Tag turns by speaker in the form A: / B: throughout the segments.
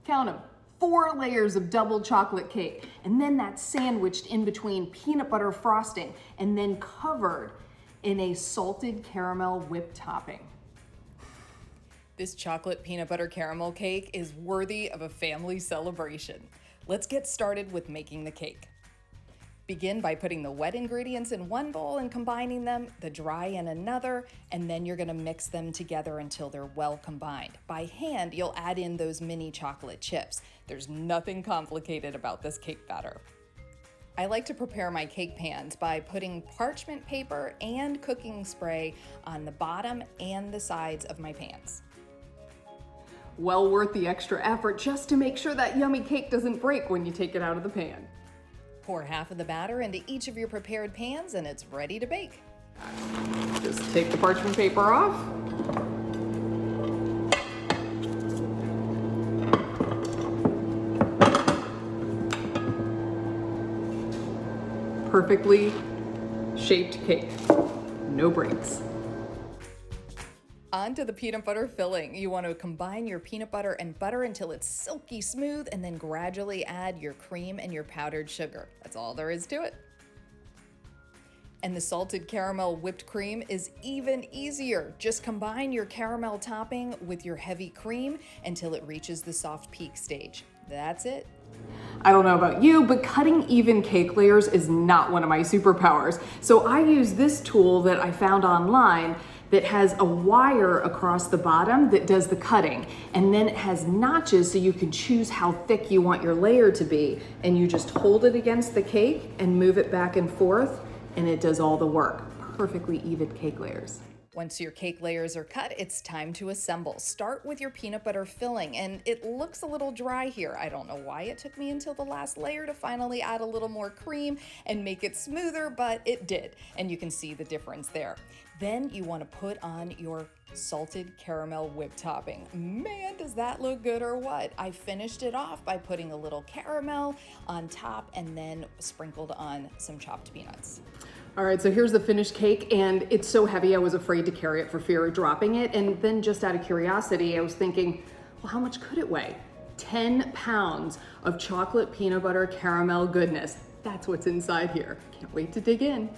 A: Count them. 4 layers of double chocolate cake, and then that's sandwiched in between peanut butter frosting and then covered in a salted caramel whipped topping.
B: This chocolate peanut butter caramel cake is worthy of a family celebration. Let's get started with making the cake. Begin by putting the wet ingredients in one bowl and combining them, the dry in another, and then you're gonna mix them together until they're well combined. By hand, you'll add in those mini chocolate chips. There's nothing complicated about this cake batter. I like to prepare my cake pans by putting parchment paper and cooking spray on the bottom and the sides of my pans.
A: Well worth the extra effort just to make sure that yummy cake doesn't break when you take it out of the pan.
B: Pour half of the batter into each of your prepared pans and it's ready to bake.
A: Just take the parchment paper off. Perfectly shaped cake, no breaks.
B: On to the peanut butter filling. You want to combine your peanut butter and butter until it's silky smooth and then gradually add your cream and your powdered sugar. That's all there is to it. And the salted caramel whipped cream is even easier. Just combine your caramel topping with your heavy cream until it reaches the soft peak stage. That's it.
A: I don't know about you, but cutting even cake layers is not one of my superpowers. So I use this tool that I found online that has a wire across the bottom that does the cutting. And then it has notches so you can choose how thick you want your layer to be. And you just hold it against the cake and move it back and forth, and it does all the work. Perfectly even cake layers.
B: Once your cake layers are cut, it's time to assemble. Start with your peanut butter filling, and it looks a little dry here. I don't know why it took me until the last layer to finally add a little more cream and make it smoother, but it did, and you can see the difference there. Then you want to put on your salted caramel whipped topping. Man, does that look good or what? I finished it off by putting a little caramel on top and then sprinkled on some chopped peanuts.
A: All right, so here's the finished cake, and it's so heavy I was afraid to carry it for fear of dropping it. And then just out of curiosity, I was thinking, well, how much could it weigh? 10 pounds of chocolate peanut butter caramel goodness. That's what's inside here. Can't wait to dig in.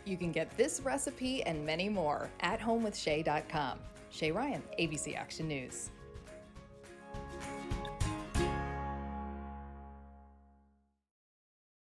B: You can get this recipe and many more at homewithshay.com. Shay Ryan, ABC Action News.